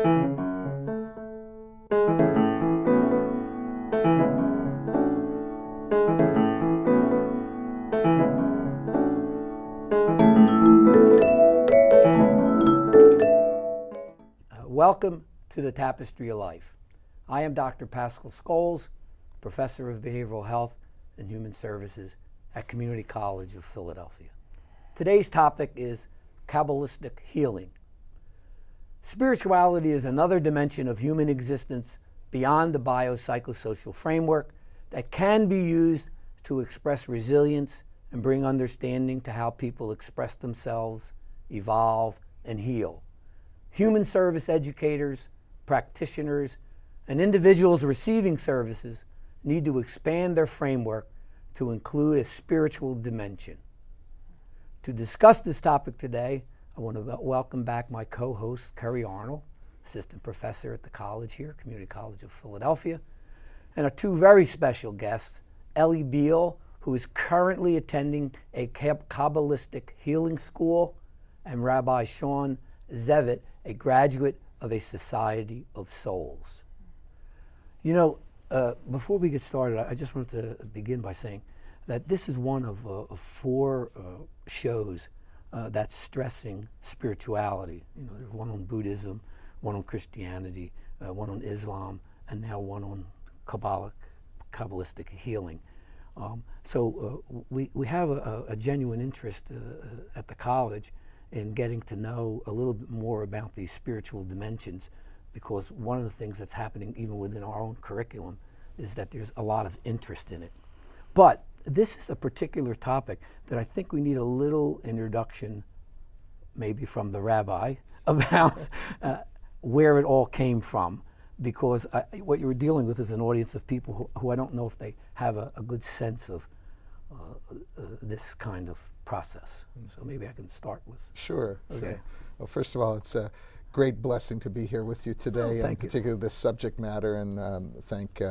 Welcome to the Tapestry of Life. I am Dr. Pascal Scholes, Professor of Behavioral Health and Human Services at Community College of Philadelphia. Today's topic is Kabbalistic healing. Spirituality is another dimension of human existence beyond the biopsychosocial framework that can be used to express resilience and bring understanding to how people express themselves, evolve, and heal. Human service educators, practitioners, and individuals receiving services need to expand their framework to include a spiritual dimension. To discuss this topic today, I want to welcome back my co-host, Kerry Arnold, assistant professor at the college here, Community College of Philadelphia, and our two very special guests, Ellie Beal, who is currently attending a Kabbalistic healing school, and Rabbi Sean Zevit, a graduate of a Society of Souls. You know, before we get started, I just wanted to begin by saying that this is one of four shows that's stressing spirituality. You know, there's one on Buddhism, one on Christianity, one on Islam, and now one on Kabbalistic healing. So we have a genuine interest at the college in getting to know a little bit more about these spiritual dimensions, because one of the things that's happening even within our own curriculum is that there's a lot of interest in it. But this is a particular topic that I think we need a little introduction, maybe from the rabbi, about where it all came from, because what you're dealing with is an audience of people who I don't know if they have a good sense of this kind of process. So maybe I can start with. Sure. Okay. Sure. Well, first of all, it's a great blessing to be here with you today, and particularly this subject matter, and thank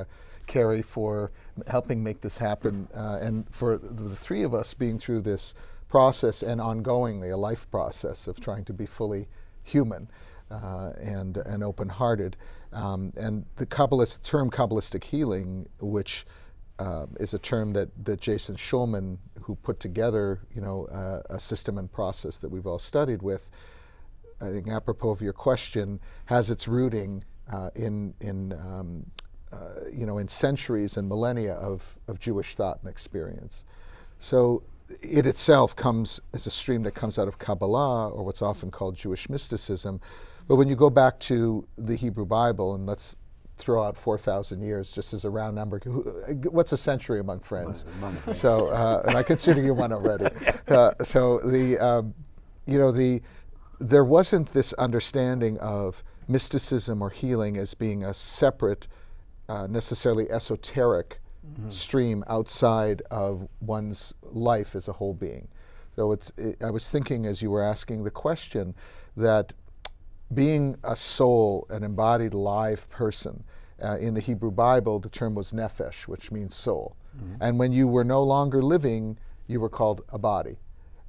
Kerry for helping make this happen, and for the three of us being through this process and ongoingly a life process of trying to be fully human and open-hearted. And the term Kabbalistic healing, which is a term that Jason Schulman, who put together, you know, a system and process that we've all studied with, I think apropos of your question, has its rooting in centuries and millennia of Jewish thought and experience. So it itself comes as a stream that comes out of Kabbalah, or what's often called Jewish mysticism. But when you go back to the Hebrew Bible, and let's throw out 4,000 years just as a round number. What's a century among friends? So, and I consider you one already. There wasn't this understanding of mysticism or healing as being a separate, necessarily esoteric stream outside of one's life as a whole being. So I was thinking as you were asking the question that being a soul, an embodied live person, in the Hebrew Bible, the term was nephesh, which means soul. And when you were no longer living, you were called a body.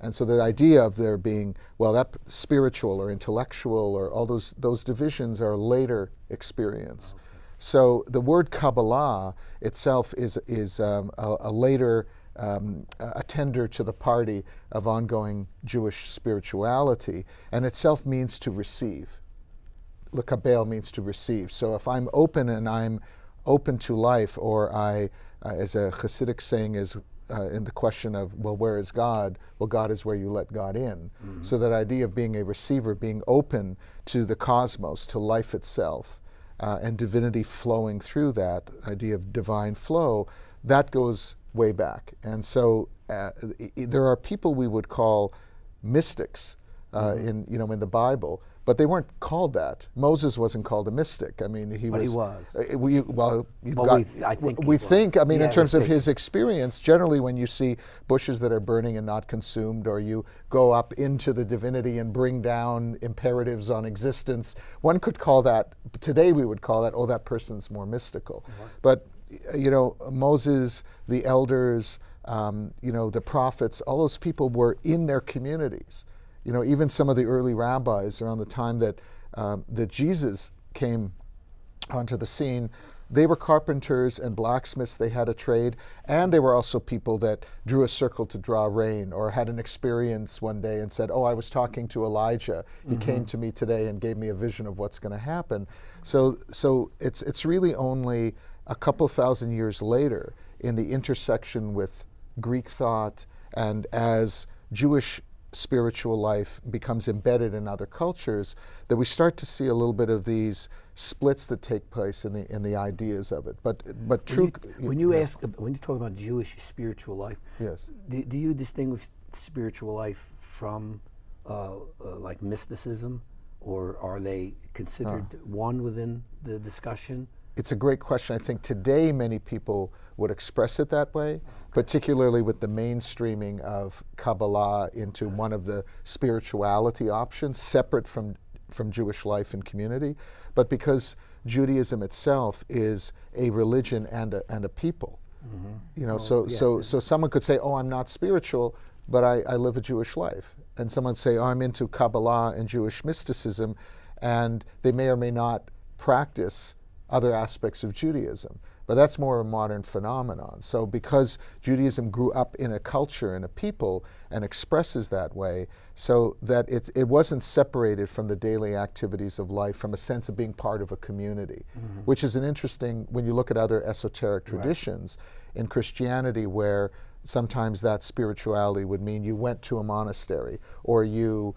And so the idea of there being, well, that spiritual or intellectual or all those divisions are a later experience. Okay. So the word Kabbalah itself is a later attender to the party of ongoing Jewish spirituality, and itself means to receive. L'kabel means to receive. So if I'm open and I'm open to life, or I, as a Hasidic saying is in the question of, well, where is God? Well, God is where you let God in. So that idea of being a receiver, being open to the cosmos, to life itself, and divinity flowing through that idea of divine flow, that goes way back. And so there are people we would call mystics in the Bible, but they weren't called that. Moses wasn't called a mystic. I mean, he was. We think. I mean, in terms of his experience, generally, when you see bushes that are burning and not consumed, or you go up into the divinity and bring down imperatives on existence, one could call that. Today, we would call that. Oh, that person's more mystical. But Moses, the elders, the prophets, all those people were in their communities. even some of the early rabbis around the time that Jesus came onto the scene, they were carpenters and blacksmiths. They had a trade, and they were also people that drew a circle to draw rain, or had an experience one day and said, "Oh, I was talking to Elijah. He came to me today and gave me a vision of what's going to happen." So it's really only a couple thousand years later, in the intersection with Greek thought, and as Jewish spiritual life becomes embedded in other cultures, that we start to see a little bit of these splits that take place in the ideas of it. But true. When you talk about Jewish spiritual life, yes, do you distinguish spiritual life from like mysticism, or are they considered one within the discussion? It's a great question. I think today many people would express it that way, particularly with the mainstreaming of Kabbalah into one of the spirituality options, separate from Jewish life and community. But because Judaism itself is a religion and a people, so someone could say, "Oh, I'm not spiritual, but I live a Jewish life," and someone say, "Oh, I'm into Kabbalah and Jewish mysticism," and they may or may not practice other aspects of Judaism. But that's more a modern phenomenon. So because Judaism grew up in a culture and a people and expresses that way, so that it wasn't separated from the daily activities of life, from a sense of being part of a community, which is an interesting, when you look at other esoteric traditions in Christianity, where sometimes that spirituality would mean you went to a monastery, or you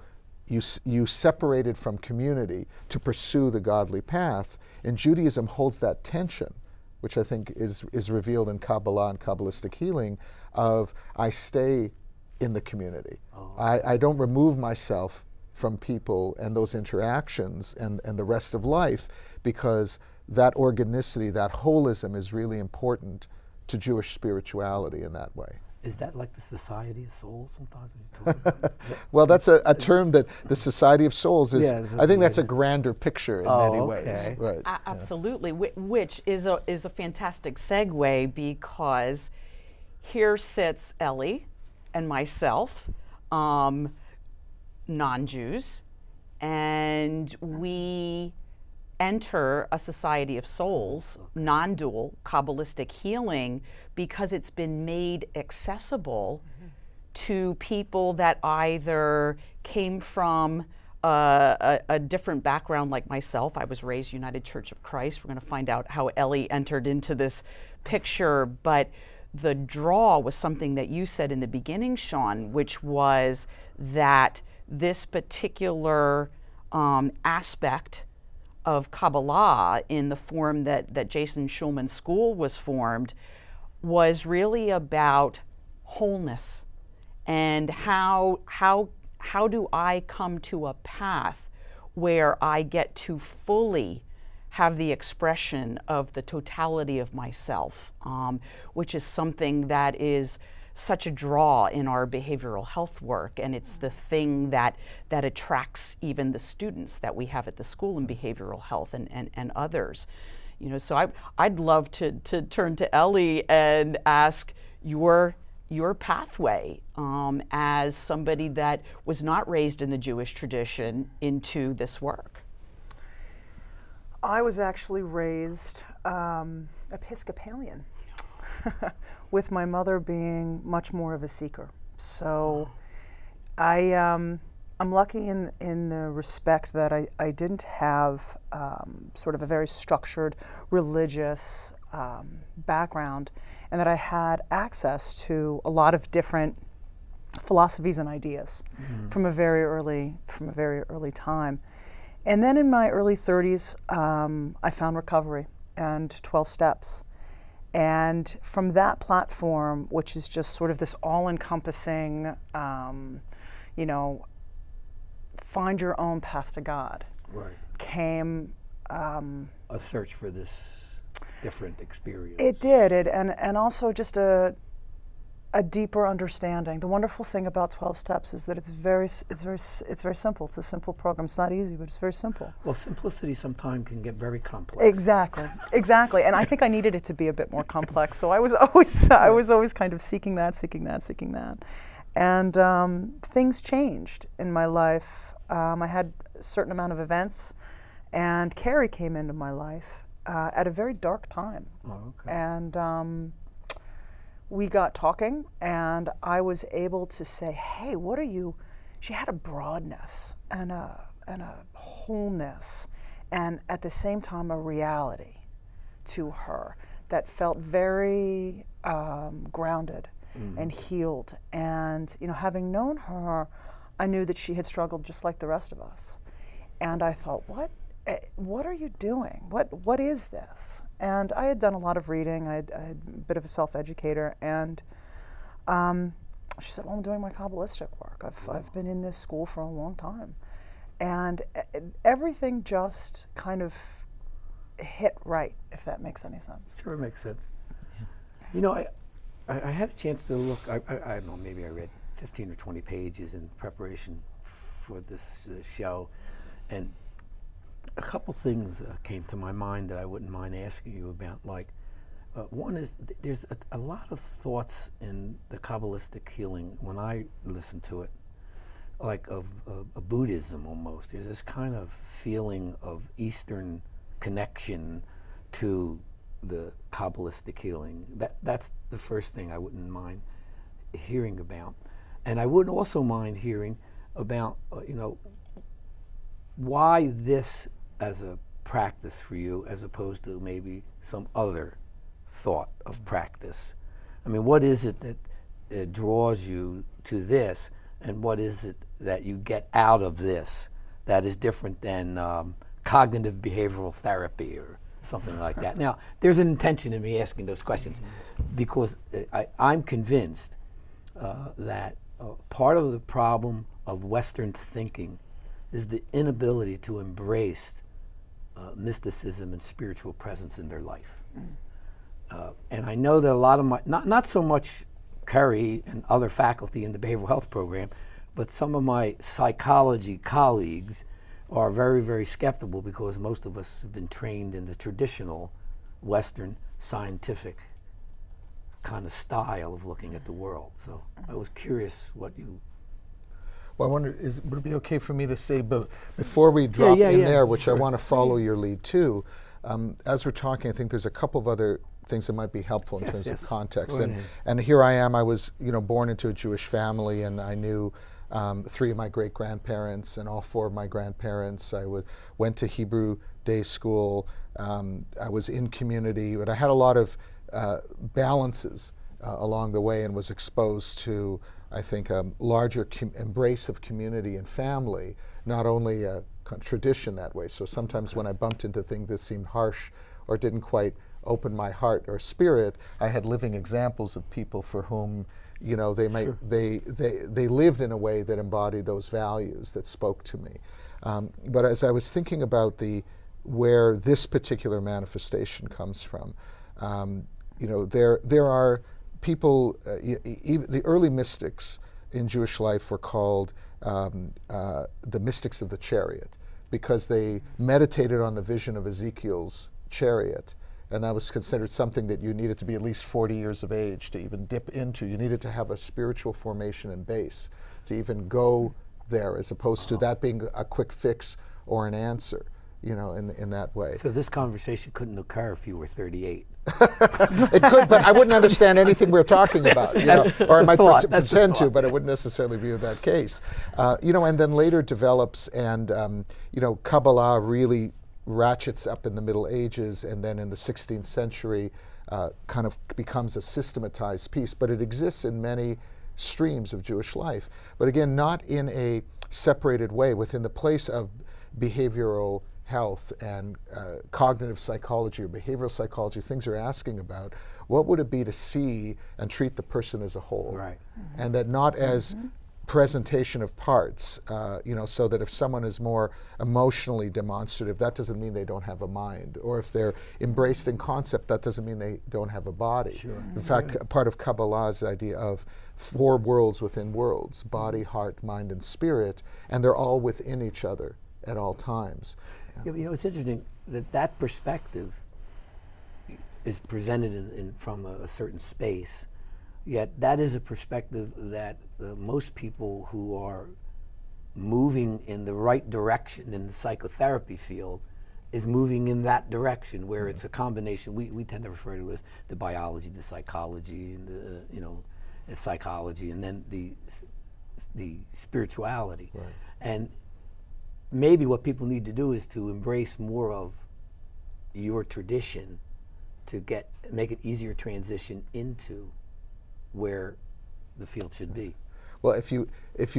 separated from community to pursue the godly path. And Judaism holds that tension, which I think is revealed in Kabbalah and Kabbalistic healing, of I stay in the community. I don't remove myself from people and those interactions and the rest of life, because that organicity, that holism is really important to Jewish spirituality in that way. Is that like the Society of Souls sometimes when you talk about it? Well, that's a term that the Society of Souls is. Yeah, I think that's a grander picture in many ways. Okay. Right. Absolutely, which is a fantastic segue, because here sits Ellie and myself, non-Jews, and we enter a Society of Souls, non-dual, Kabbalistic healing, because it's been made accessible to people that either came from a different background like myself. I was raised United Church of Christ. We're going to find out how Ellie entered into this picture, but the draw was something that you said in the beginning, Sean, which was that this particular aspect of Kabbalah, in the form that Jason Schulman's school was formed, was really about wholeness, and how do I come to a path where I get to fully have the expression of the totality of myself, which is something that is such a draw in our behavioral health work, and it's the thing that attracts even the students that we have at the school in behavioral health and others. So I'd love to turn to Ellie and ask your pathway as somebody that was not raised in the Jewish tradition into this work. I was actually raised Episcopalian, with my mother being much more of a seeker. So I'm lucky in the respect that I didn't have sort of a very structured religious background, and that I had access to a lot of different philosophies and ideas from a very early time. And then in my early 30s, I found recovery and 12 steps. And from that platform, which is just sort of this all-encompassing, find your own path to God, came a search for this different experience. It did, and also just a deeper understanding. The wonderful thing about 12 Steps is that it's very simple. It's a simple program. It's not easy, but it's very simple. Well, simplicity sometimes can get very complex. Exactly. And I think I needed it to be a bit more complex. So I was always kind of seeking that. And things changed in my life. I had a certain amount of events, and Carrie came into my life at a very dark time. Oh, okay. And we got talking, and I was able to say, hey, what are you? She had a broadness and a wholeness, and at the same time a reality to her that felt very grounded and healed. And having known her, I knew that she had struggled just like the rest of us. And I thought, what are you doing? What is this? And I had done a lot of reading. I had a bit of a self-educator, and she said, well, I'm doing my Kabbalistic work. I've been in this school for a long time. And everything just kind of hit right, if that makes any sense. Sure, it makes sense. I had a chance to look, I don't know, maybe I read 15 or 20 pages in preparation for this show, and a couple things came to my mind that I wouldn't mind asking you about. Like, one is there's a lot of thoughts in the Kabbalistic healing when I listen to it, like of Buddhism almost. There's this kind of feeling of Eastern connection to the Kabbalistic healing. That's the first thing I wouldn't mind hearing about. And I would also mind hearing about, why this as a practice for you as opposed to maybe some other thought of practice. I mean, what is it that draws you to this, and what is it that you get out of this that is different than cognitive behavioral therapy or something like that? Now, there's an intention in me asking those questions because I'm convinced that part of the problem of Western thinking is the inability to embrace mysticism and spiritual presence in their life. And I know that a lot of my, not so much Kerry and other faculty in the behavioral health program, but some of my psychology colleagues are very, very skeptical because most of us have been trained in the traditional Western scientific kind of style of looking at the world. So I was curious what you... Well, I wonder, would it be okay for me to say, before we drop there, which sure. I want to follow your lead too, as we're talking, I think there's a couple of other things that might be helpful in terms of context. And here I am, I was born into a Jewish family, and I knew 3 of my great-grandparents and all 4 of my grandparents. I went to Hebrew day school. I was in community, but I had a lot of balances along the way and was exposed to, I think, a larger embrace of community and family, not only a tradition that way. So sometimes when I bumped into things that seemed harsh or didn't quite open my heart or spirit, I had living examples of people for whom they lived in a way that embodied those values that spoke to me. But as I was thinking about where this particular manifestation comes from, there are people, even the early mystics in Jewish life were called the mystics of the chariot, because they meditated on the vision of Ezekiel's chariot, and that was considered something that you needed to be at least 40 years of age to even dip into. You needed to have a spiritual formation and base to even go there, as opposed to that being a quick fix or an answer, in that way. So this conversation couldn't occur if you were 38. It could, but I wouldn't understand anything we're talking about, or I might pretend to, but it wouldn't necessarily be that case. And then later develops, and Kabbalah really ratchets up in the Middle Ages, and then in the 16th century kind of becomes a systematized piece, but it exists in many streams of Jewish life. But again, not in a separated way, within the place of behavioral health and cognitive psychology or behavioral psychology. Things are asking about what would it be to see and treat the person as a whole, right? And that not as presentation of parts, so that if someone is more emotionally demonstrative, that doesn't mean they don't have a mind, or if they're embraced in concept, that doesn't mean they don't have a body. Sure. In fact, part of Kabbalah's idea of 4 worlds within worlds: body, heart, mind, and spirit, and they're all within each other at all times. Yeah, it's interesting that perspective is presented from a certain space, Yet that is a perspective that most people who are moving in the right direction in the psychotherapy field is moving in that direction, where it's a combination. We tend to refer to it as the biology, the psychology, and the psychology, and then the spirituality. Right. And maybe what people need to do is to embrace more of your tradition to make it easier transition into where the field should be. Well, if you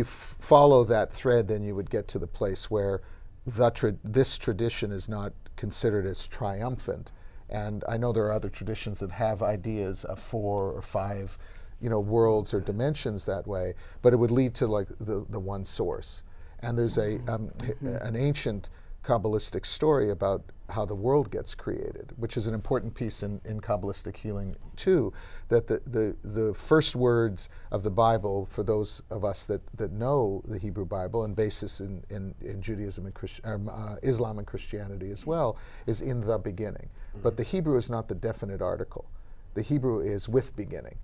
follow that thread, then you would get to the place where this tradition is not considered as triumphant. And I know there are other traditions that have ideas of 4 or 5, worlds or dimensions that way, but it would lead to like the one source. And there's an ancient Kabbalistic story about how the world gets created, which is an important piece in Kabbalistic healing too, that the first words of the Bible, for those of us that know the Hebrew Bible and basis in Judaism and Islam and Christianity as well, is in the beginning. But the Hebrew is not the definite article. The Hebrew is with beginning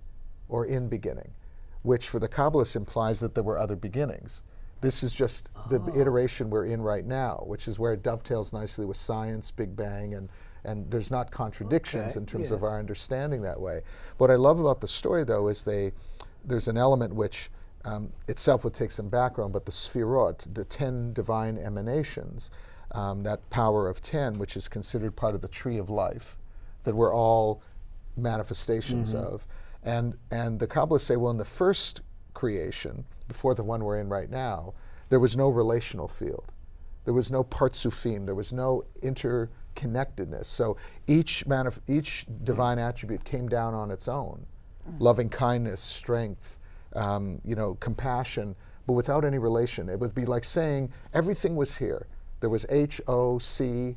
or in beginning, which for the Kabbalists implies that there were other beginnings. This is just the iteration we're in right now, which is where it dovetails nicely with science, Big Bang, and there's not contradictions in terms of our understanding that way. What I love about the story, though, is there's an element which itself would take some background, but the Sfirot, the 10 divine emanations, that power of 10, which is considered part of the tree of life, that we're all manifestations of. And the Kabbalists say, well, in the first creation, before the one we're in right now, there was no relational field. There was no partsufim. There was no interconnectedness. So each divine attribute came down on its own. Loving kindness, strength, compassion, but without any relation. It would be like saying everything was here. There was HOCN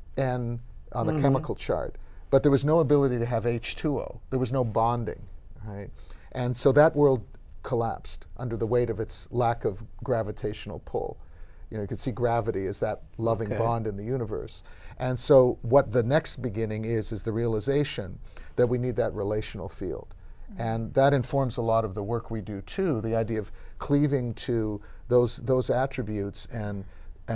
on the chemical chart, but there was no ability to have H2O. There was no bonding, right? And so that world collapsed under the weight of its lack of gravitational pull. You could see gravity as that loving bond in the universe. And so what the next beginning is the realization that we need that relational field. And that informs a lot of the work we do too, the idea of cleaving to those attributes and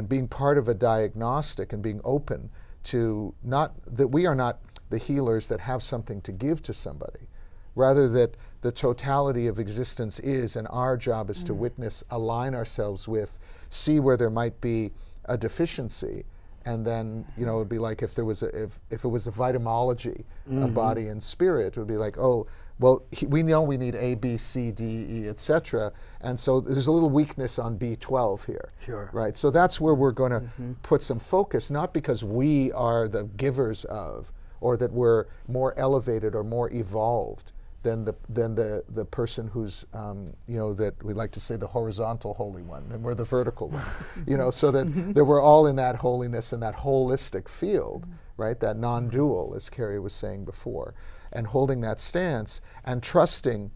being part of a diagnostic and being open to not that we are not the healers that have something to give to somebody, rather that the totality of existence is, and our job is to witness, align ourselves with, see where there might be a deficiency, and then it would be like if it was a vitamology of body and spirit, it would be like, oh, well, we know we need A, B, C, D, E, etc., and so there's a little weakness on B12 here. Sure. Right. So that's where we're going to put some focus, not because we are the givers of, or that we're more elevated or more evolved than the person who's that we like to say the horizontal holy one, and we're the vertical one, so that we're all in that holiness and that holistic field, right? That non-dual, as Carrie was saying before, and holding that stance and trusting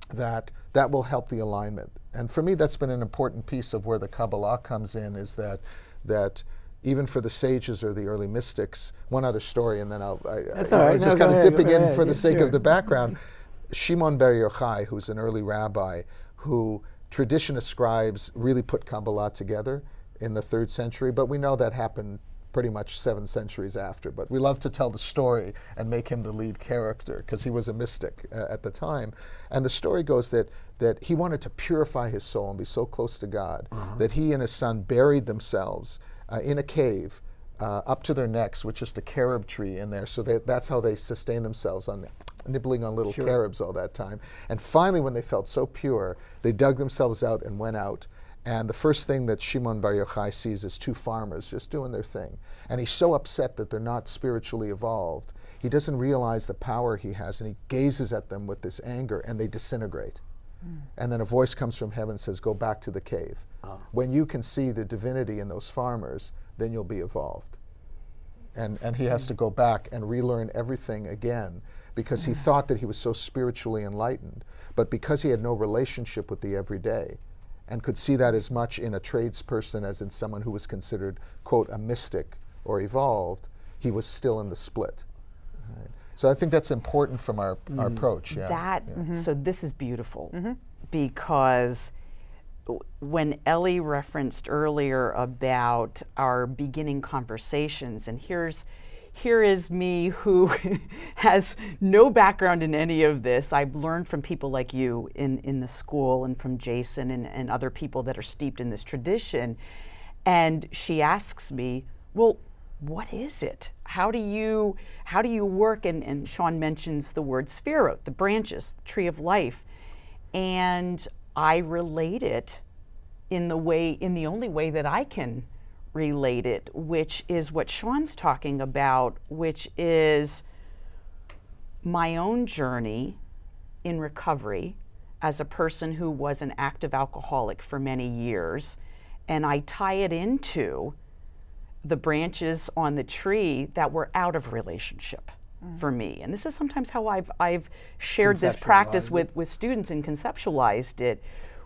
that will help the alignment. And for me, that's been an important piece of where the Kabbalah comes in, is that even for the sages or the early mystics, one other story, and then That's all right. just kind of dipping in for the Yes, sake sure. of the background. Shimon Bar Yochai, who's an early rabbi, who tradition ascribes really put Kabbalah together in the 3rd century, but we know that happened pretty much 7 centuries after. But we love to tell the story and make him the lead character because he was a mystic at the time. And the story goes that he wanted to purify his soul and be so close to God that he and his son buried themselves in a cave up to their necks with just a carob tree in there. So that's how they sustain themselves, on nibbling on little carobs all that time. And finally, when they felt so pure, they dug themselves out and went out. And the first thing that Shimon Bar Yochai sees is 2 farmers just doing their thing. And he's so upset that they're not spiritually evolved. He doesn't realize the power he has, and he gazes at them with this anger, and they disintegrate. And then a voice comes from heaven and says, go back to the cave. When you can see the divinity in those farmers, then you'll be evolved. And he has to go back and relearn everything again, because he thought that he was so spiritually enlightened. But because he had no relationship with the everyday, and could see that as much in a tradesperson as in someone who was considered, quote, a mystic or evolved, he was still in the split. Right? So I think that's important from our approach. Yeah. That so this is beautiful because when Ellie referenced earlier about our beginning conversations, and here is me who has no background in any of this. I've learned from people like you in the school and from Jason and other people that are steeped in this tradition. And she asks me, well, what is it? How do you work? And Sean mentions the word spherot, the branches, the tree of life. And I relate it in the only way that I can relate it, which is what Sean's talking about, which is my own journey in recovery as a person who was an active alcoholic for many years. And I tie it into the branches on the tree that were out of relationship for me. And this is sometimes how I've shared this practice with students and conceptualized it,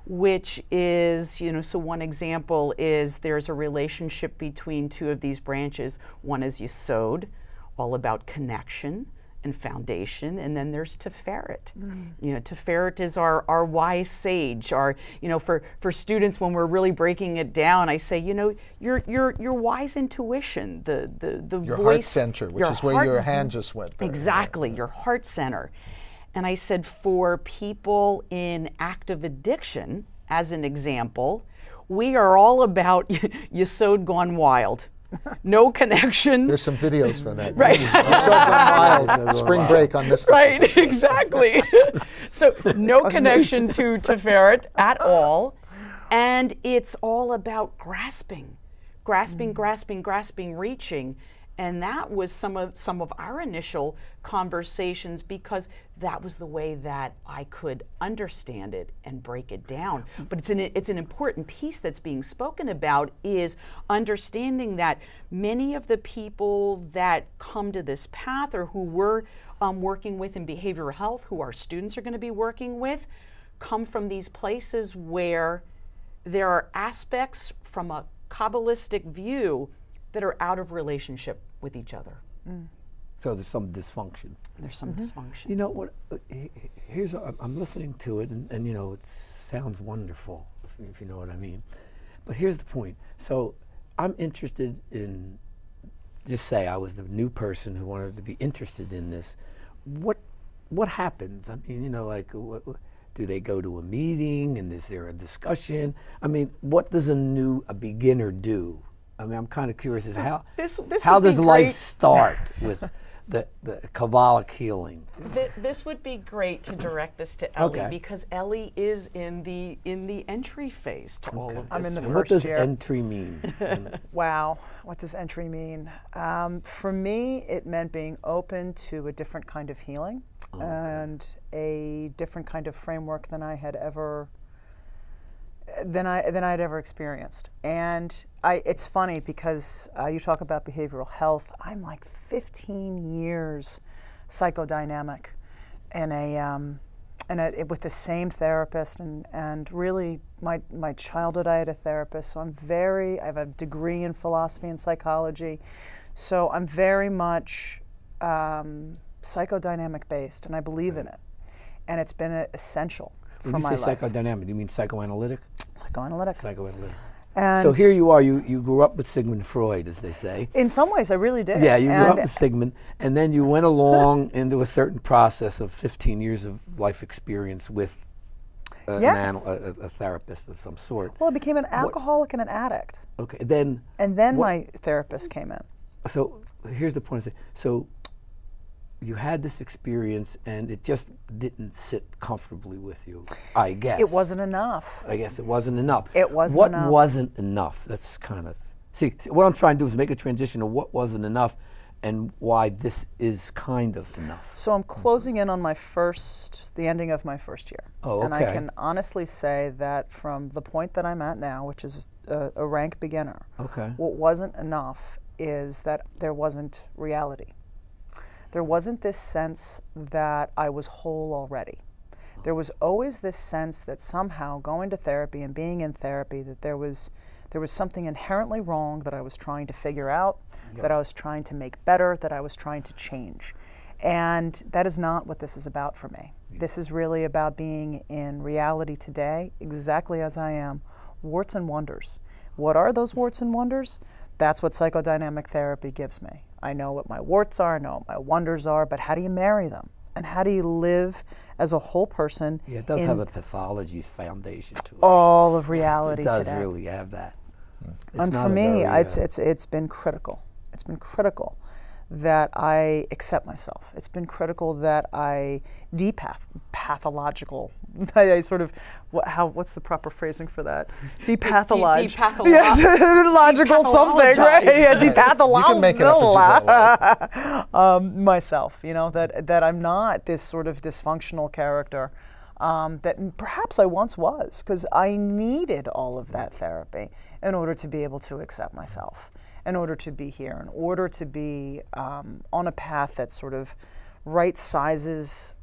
which is, so one example is there's a relationship between two of these branches. One is Yesod, all about connection and foundation, and then there's Tiferet. Tiferet is our wise sage. For students, when we're really breaking it down, I say, your wise intuition, the your voice, heart center, which is where your hand just went there. Exactly, your heart center. And I said, for people in active addiction, as an example, we are all about Yesod gone wild. No connection. There's some videos for that. Right. Wild, spring break on mysticism. Right, exactly. So no connection to Tiferet at all. And it's all about grasping, reaching. And that was some of our initial conversations, because that was the way that I could understand it and break it down. But it's an important piece that's being spoken about, is understanding that many of the people that come to this path, or who we're working with in behavioral health, who our students are going to be working with, come from these places where there are aspects from a Kabbalistic view that are out of relationship with each other. So there's some dysfunction. There's some dysfunction. You know what? I'm listening to it, and it sounds wonderful, if you know what I mean. But here's the point. So I'm interested in, just say I was the new person who wanted to be interested in this. What happens? I mean, do they go to a meeting, and is there a discussion? I mean, what does a beginner do? I mean, I'm kind of curious as how does life start with the Kabbalic healing? This would be great to direct this to Ellie, because Ellie is in the entry phase to all of this. I'm in the And first what does year. entry mean? Wow, what does entry mean? For me, it meant being open to a different kind of healing and a different kind of framework than I had ever experienced. And it's funny because you talk about behavioral health. I'm like 15 years psychodynamic with the same therapist, and really my childhood I had a therapist, so I have a degree in philosophy and psychology, so I'm very much psychodynamic based, and I believe in it, and it's been essential for my life. When you say psychodynamic, do you mean psychoanalytic? Psychoanalytic. Psychoanalytic. And So here you are, you grew up with Sigmund Freud, as they say. in some ways, I really did. Yeah, you grew up And- with Sigmund, and then you went along into a certain process of 15 years of life experience with Yes. a therapist of some sort. Well, I became an alcoholic and an addict. Okay, then, And then What- my therapist came in. so here's the point. So you had this experience, and it just didn't sit comfortably with you, I guess. It wasn't enough. I guess it wasn't enough. It wasn't what enough. wasn't enough? That's kind of, see, what I'm trying to do is make a transition to what wasn't enough and why this is kind of enough. So I'm closing in on the ending of my first year. Oh, And I okay. can honestly say that from the point that I'm at now, which is a rank beginner, Okay. what wasn't enough is that there wasn't reality. There wasn't this sense that I was whole already. There was always this sense that somehow going to therapy and being in therapy, that there was something inherently wrong that I was trying to figure out, that I was trying to make better, that I was trying to change. And that is not what this is about for me. This is really about being in reality today, exactly as I am, warts and wonders. What are those warts and wonders? That's what psychodynamic therapy gives me. I know what my warts are, I know what my wonders are, but how do you marry them? And how do you live as a whole person? Yeah, it does have a pathology foundation to it. All of reality It does today. really have that. And for me, it's been critical. It's been critical that I accept myself. It's been critical that I pathological. I sort of, what's the proper phrasing for that? Depathologize. Yes, logical something, right? Yeah, depathologize. You can make it up as you go. Myself, that I'm not this sort of dysfunctional character that perhaps I once was, because I needed all of that therapy in order to be able to accept myself, in order to be here, in order to be on a path that sort of right sizes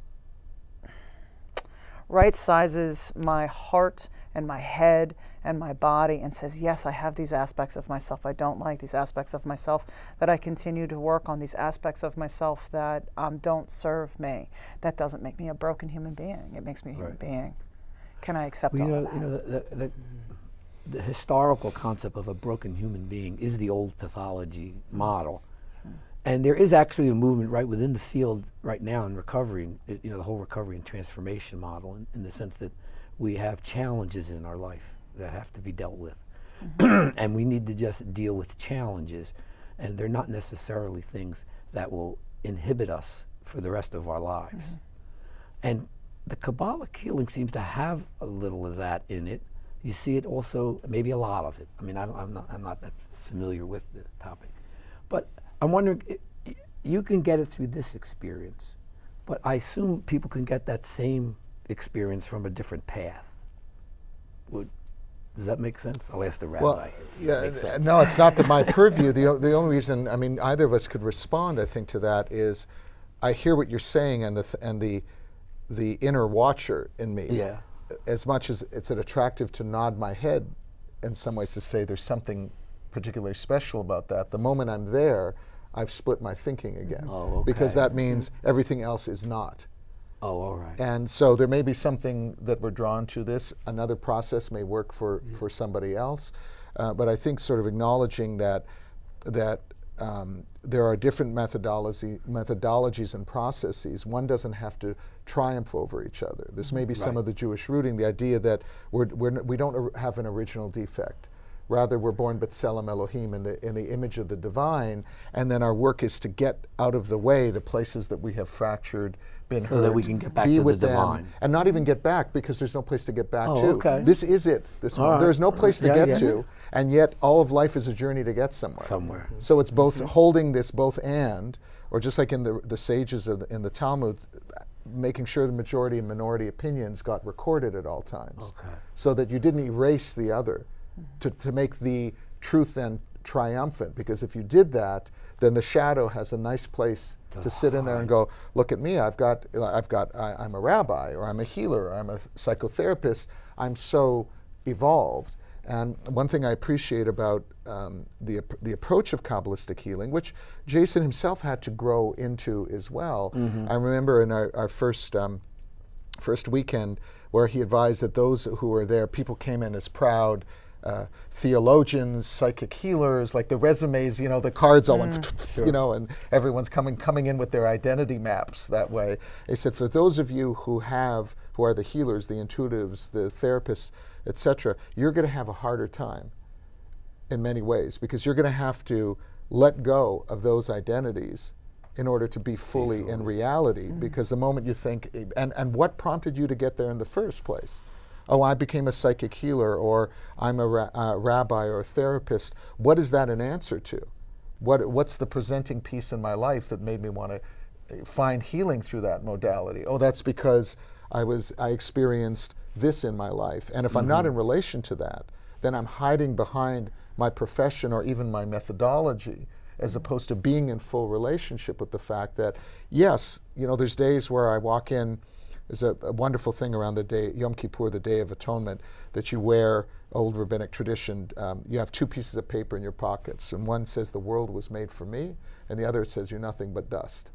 my heart and my head and my body and says, yes, I have these aspects of myself I don't like, these aspects of myself that I continue to work on, these aspects of myself that don't serve me. That doesn't make me a broken human being. It makes me a human being. Can I accept all of that? The historical concept of a broken human being is the old pathology model. And there is actually a movement right within the field right now in recovery, the whole recovery and transformation model, in the sense that we have challenges in our life that have to be dealt with. And we need to just deal with challenges. And they're not necessarily things that will inhibit us for the rest of our lives. And the Kabbalah healing seems to have a little of that in it. You see it also, maybe a lot of it. I mean, I'm not that familiar with the topic. But I'm wondering, you can get it through this experience, but I assume people can get that same experience from a different path. Does that make sense? I'll ask the rabbi. Well, yeah, no, it's not my purview. The only reason, either of us could respond, I think, to that is, I hear what you're saying, and the inner watcher in me. Yeah. As much as it's attractive to nod my head in some ways to say there's something particularly special about that, the moment I'm there, I've split my thinking again. Oh, okay. Because that means everything else is not. Oh, all right. And so there may be something that we're drawn to this. Another process may work for somebody else. But I think sort of acknowledging that there are different methodologies and processes. One doesn't have to triumph over each other. This may be some of the Jewish rooting, the idea that we don't have an original defect. Rather, we're born B'Tselem Elohim in the image of the divine, and then our work is to get out of the way the places that we have fractured, been hurt, so that we can get back be to with the them, divine. and not even get back, because there's no place to get back to. Okay. This is it. There's no place to get to, and yet all of life is a journey to get somewhere. So it's both holding this both and, or just like in the sages in the Talmud, making sure the majority and minority opinions got recorded at all times, so that you didn't erase the other, to make the truth then triumphant. Because if you did that, then the shadow has a nice place to sit in there and go, look at me, I'm a rabbi, or I'm a healer, or I'm a psychotherapist, I'm so evolved. And one thing I appreciate about the approach of Kabbalistic healing, which Jason himself had to grow into as well. I remember in our first weekend where he advised that those who were there, people came in as proud theologians, psychic healers, like the resumes, the cards all went, and everyone's coming in with their identity maps that way. They said, for those of you who are the healers, the intuitives, the therapists, etc., you're going to have a harder time in many ways, because you're going to have to let go of those identities in order to be fully in reality. Because the moment you think, and what prompted you to get there in the first place? Oh, I became a psychic healer, or I'm a rabbi or a therapist. What is that an answer to? What's the presenting piece in my life that made me want to find healing through that modality? Oh, that's because I experienced this in my life. And if I'm not in relation to that, then I'm hiding behind my profession or even my methodology, as opposed to being in full relationship with the fact that, yes, there's days where I walk in. There's a wonderful thing around the day, Yom Kippur, the Day of Atonement, that you wear, old rabbinic tradition. You have two pieces of paper in your pockets, and one says the world was made for me, and the other says you're nothing but dust.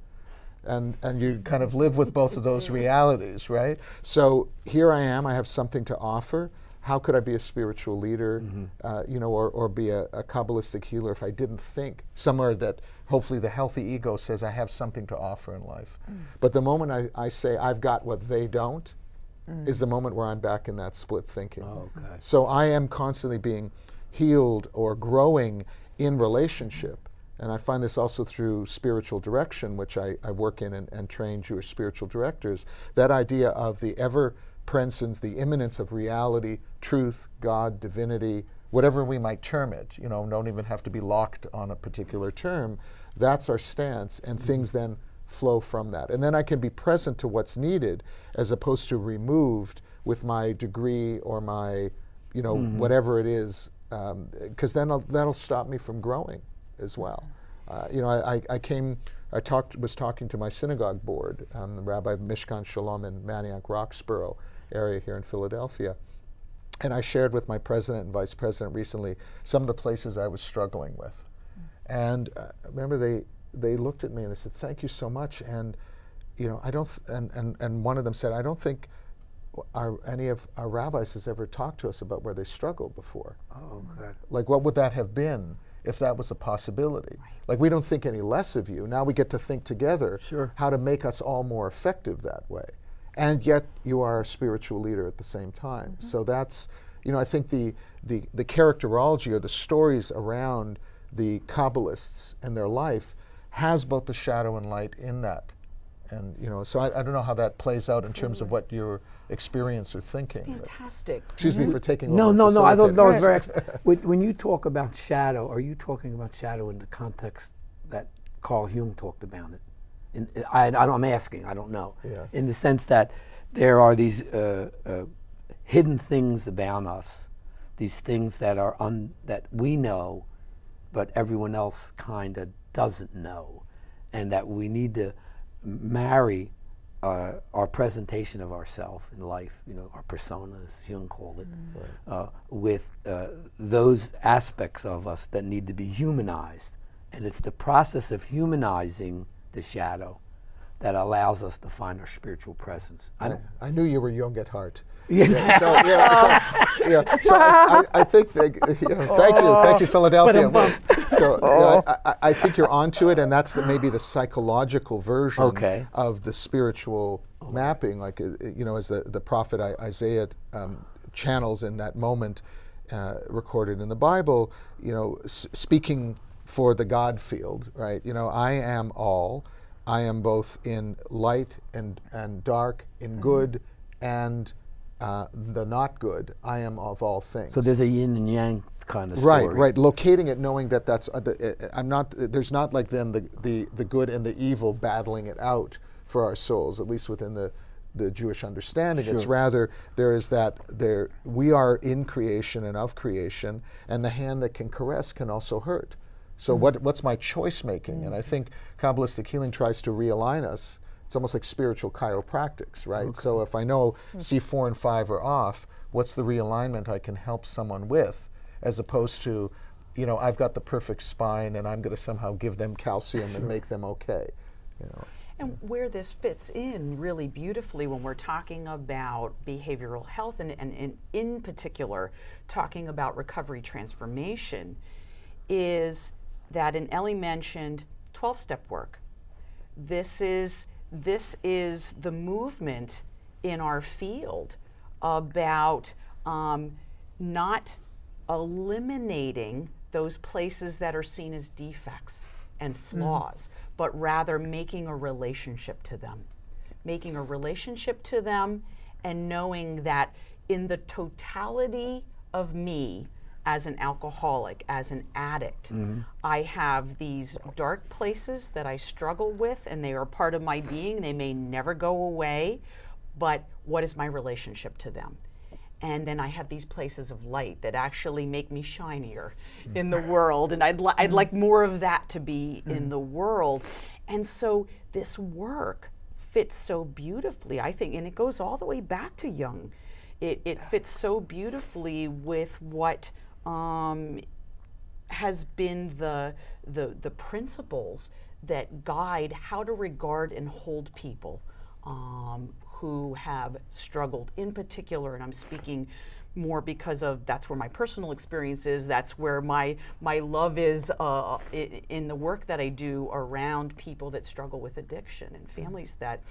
and you kind of live with both of those realities, right? So here I am, I have something to offer. How could I be a spiritual leader, or be a Kabbalistic healer if I didn't think somewhere that hopefully the healthy ego says I have something to offer in life. But the moment I say I've got what they don't, is the moment where I'm back in that split thinking. Okay. So I am constantly being healed or growing in relationship. And I find this also through spiritual direction, which I work in and train Jewish spiritual directors, that idea of the ever-presence, the immanence of reality, truth, God, divinity, whatever we might term it, don't even have to be locked on a particular term. That's our stance, and things then flow from that. And then I can be present to what's needed as opposed to removed with my degree or my, whatever it is, because then that'll stop me from growing as well. I was talking to my synagogue board, the Rabbi Mishkan Shalom in Manioc Roxborough area here in Philadelphia. And I shared with my president and vice president recently some of the places I was struggling with. And remember they looked at me and they said, "Thank you so much." And I don't. And one of them said, "I don't think any of our rabbis has ever talked to us about where they struggled before." Oh, okay. Like, what would that have been if that was a possibility? Like, we don't think any less of you. Now we get to think together how to make us all more effective that way. And yet you are a spiritual leader at the same time. So that's, I think the characterology or the stories around the Kabbalists and their life has both the shadow and light in that. And, so I don't know how that plays out in terms of what your experience or thinking. Fantastic. Excuse me for taking No, over. I thought that was very when you talk about shadow, are you talking about shadow in the context that Carl Jung talked about it? I'm asking, I don't know. Yeah. In the sense that there are these hidden things about us, these things that are that we know, but everyone else kind of doesn't know, and that we need to marry our presentation of ourselves in life, our persona, as Jung called it, with those aspects of us that need to be humanized. And it's the process of humanizing the shadow that allows us to find our spiritual presence. I knew you were Jung at heart. Yeah. So I think that, thank you, Philadelphia. So I think you're onto it, and that's maybe the psychological version of the spiritual mapping, like as the prophet Isaiah channels in that moment recorded in the Bible. Speaking for the God field, right? I am all. I am both in light and dark, in good and the not good. I am of all things. So there's a yin and yang kind of story. Right. Locating it, knowing that that's I'm not. There's not like then the good and the evil battling it out for our souls, at least within the Jewish understanding. It's rather there is that we are in creation and of creation, and the hand that can caress can also hurt. So what's my choice making? And I think Kabbalistic healing tries to realign us. It's almost like spiritual chiropractics, right? Okay. So if I know C4 and 5 are off, what's the realignment I can help someone with, as opposed to, I've got the perfect spine and I'm going to somehow give them calcium and make them okay. And where this fits in really beautifully when we're talking about behavioral health and in particular talking about recovery transformation is that, and Ellie mentioned 12-step work. This is the movement in our field about not eliminating those places that are seen as defects and flaws, but rather making a relationship to them. Making a relationship to them and knowing that in the totality of me, as an alcoholic, as an addict, I have these dark places that I struggle with, and they are part of my being. They may never go away, but what is my relationship to them? And then I have these places of light that actually make me shinier in the world, and I'd like more of that to be in the world. And so this work fits so beautifully, I think, and it goes all the way back to Jung. It fits so beautifully with what has been the principles that guide how to regard and hold people who have struggled in particular, and I'm speaking more because of that's where my personal experience is, that's where my love is in the work that I do around people that struggle with addiction and families that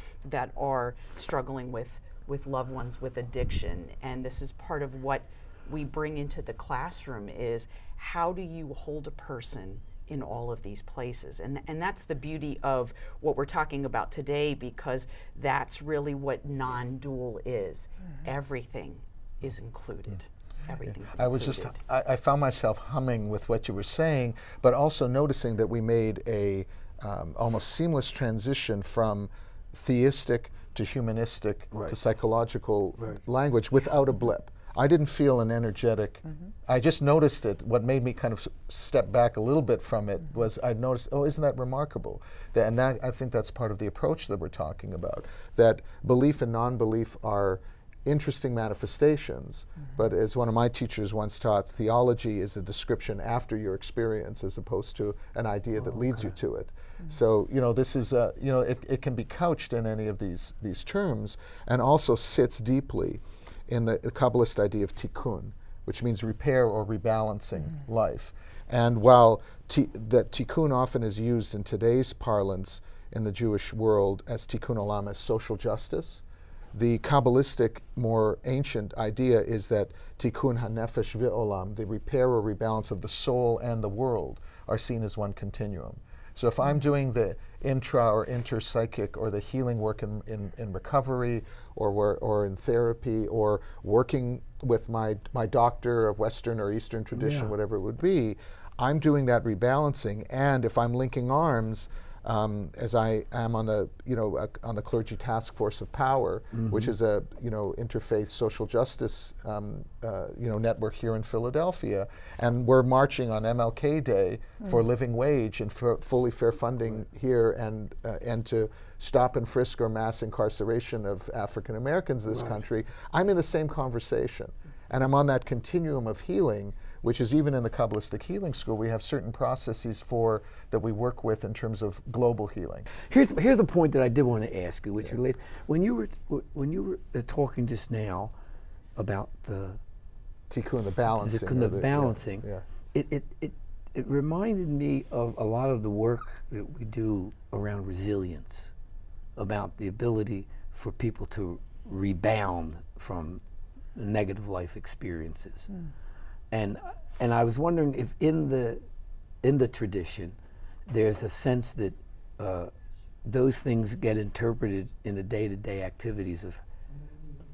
are struggling with loved ones with addiction. And this is part of what we bring into the classroom is how do you hold a person in all of these places? And that's the beauty of what we're talking about today, because that's really what non-dual is. Everything is included. Everything's included. I found myself humming with what you were saying, but also noticing that we made a almost seamless transition from theistic to humanistic to psychological language without a blip. I didn't feel an energetic, I just noticed it. What made me kind of step back a little bit from it was I noticed, oh, isn't that remarkable? And that, I think that's part of the approach that we're talking about, that belief and non-belief are interesting manifestations, but as one of my teachers once taught, theology is a description after your experience as opposed to an idea that leads you to it. So, this is, it can be couched in any of these terms, and also sits deeply in the Kabbalist idea of tikkun, which means repair or rebalancing life. And while that tikkun often is used in today's parlance in the Jewish world as tikkun olam, as social justice, the Kabbalistic, more ancient idea is that tikkun hanefesh v'olam, the repair or rebalance of the soul and the world, are seen as one continuum. So if I'm doing the intra or interpsychic or the healing work in recovery or in therapy or working with my doctor of Western or Eastern tradition, whatever it would be, I'm doing that rebalancing. And if I'm linking arms, as I am on the on the clergy task force of power, which is a interfaith social justice network here in Philadelphia, and we're marching on MLK Day for living wage and for fully fair funding here, and to stop and frisk or mass incarceration of African Americans in this country. I'm in the same conversation, and I'm on that continuum of healing, which is even in the Kabbalistic Healing School, we have certain processes that we work with in terms of global healing. Here's a point that I did want to ask you, which relates when you were talking just now about the tikkun, the balancing. The balancing. It reminded me of a lot of the work that we do around resilience, about the ability for people to rebound from negative life experiences. And I was wondering if in the tradition there's a sense that those things get interpreted in the day-to-day activities of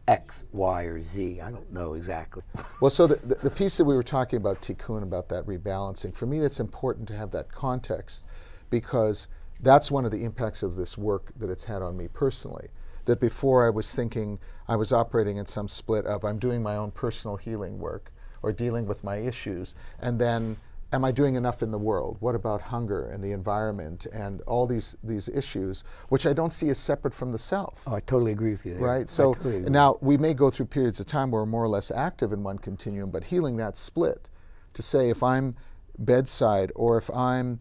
X, Y, or Z. I don't know exactly. Well, so the piece that we were talking about, tikkun, about that rebalancing, for me it's important to have that context, because that's one of the impacts of this work that it's had on me personally. That before I was thinking, I was operating in some split of I'm doing my own personal healing work or dealing with my issues, and then am I doing enough in the world? What about hunger and the environment and all these issues, which I don't see as separate from the self. Oh, I totally agree with you there. Right? So totally now we may go through periods of time where we're more or less active in one continuum, but healing that split, to say if I'm bedside or if I'm,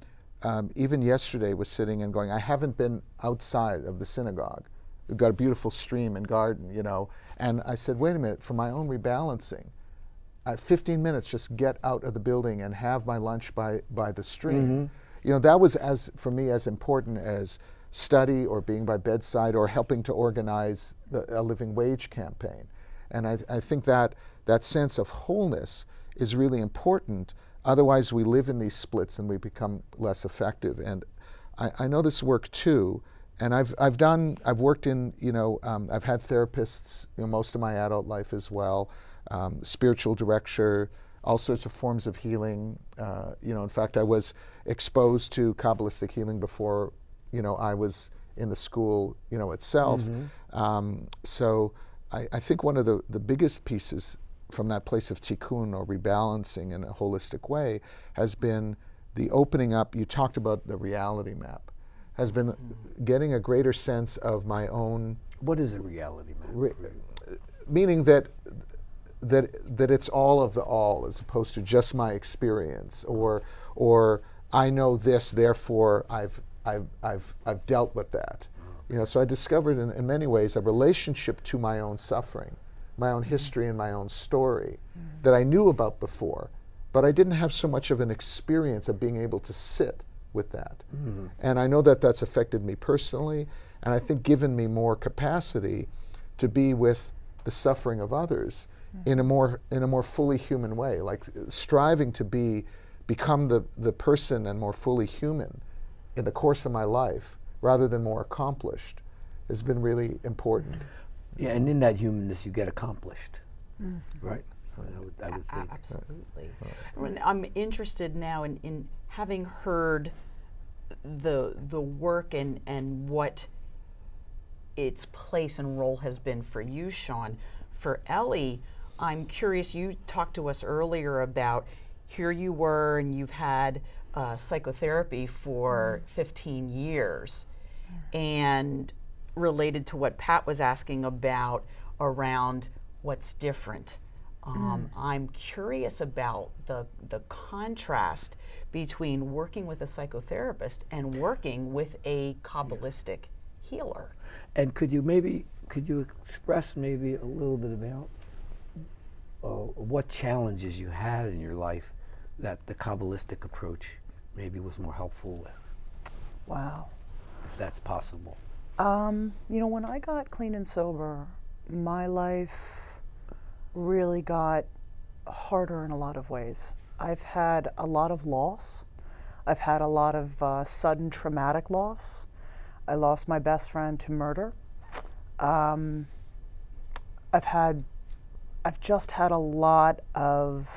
even yesterday was sitting and going, I haven't been outside of the synagogue. We've got a beautiful stream and garden, and I said, wait a minute, for my own rebalancing, 15 minutes, just get out of the building and have my lunch by the stream. That was, for me, as important as study or being by bedside or helping to organize a living wage campaign. And I think that sense of wholeness is really important. Otherwise, we live in these splits and we become less effective. And I know this work too. And I've worked in, I've had therapists, most of my adult life as well. Spiritual director, all sorts of forms of healing. In fact, I was exposed to Kabbalistic healing before, I was in the school, itself. So I think one of the biggest pieces from that place of tikkun or rebalancing in a holistic way has been the opening up. You talked about the reality map, has been getting a greater sense of my own. What is a reality map? Meaning that it's all of the all, as opposed to just my experience, or I know this, therefore I've dealt with that. You know, so I discovered in many ways a relationship to my own suffering, my own history and my own story that I knew about before, but I didn't have so much of an experience of being able to sit with that. And I know that that's affected me personally, and I think given me more capacity to be with the suffering of others in a more fully human way, like striving to become the person and more fully human in the course of my life rather than more accomplished has been really important. Yeah, and in that humanness you get accomplished, right? I would think. Absolutely. I'm interested now in having heard the work and what its place and role has been for you, Sean. For Ellie, I'm curious, you talked to us earlier about here you were and you've had psychotherapy for 15 years, and related to what Pat was asking about around what's different. I'm curious about the contrast between working with a psychotherapist and working with a Kabbalistic healer. And could you express maybe a little bit about what challenges you had in your life that the Kabbalistic approach maybe was more helpful with? Wow. If that's possible. You know, when I got clean and sober, my life really got harder in a lot of ways. I've had a lot of loss. I've had a lot of sudden traumatic loss. I lost my best friend to murder. I've just had a lot of,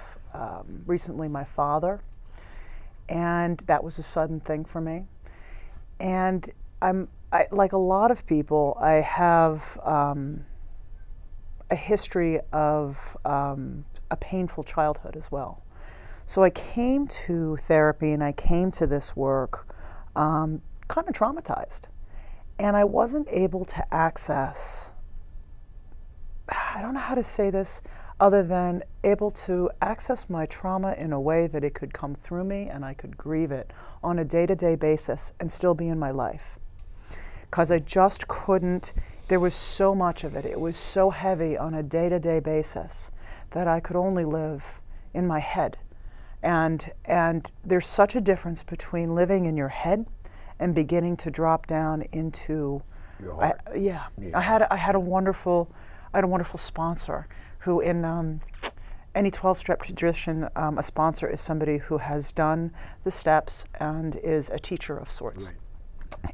recently my father, and that was a sudden thing for me. And like a lot of people, I have a history of a painful childhood as well. So I came to therapy and I came to this work kind of traumatized. And I wasn't able to access, I don't know how to say this, other than able to access my trauma in a way that it could come through me and I could grieve it on a day-to-day basis and still be in my life. Because I just couldn't, there was so much of it. It was so heavy on a day-to-day basis that I could only live in my head. And there's such a difference between living in your head and beginning to drop down into Your heart. I had a wonderful sponsor who in any 12-step tradition, a sponsor is somebody who has done the steps and is a techer of sorts. Right.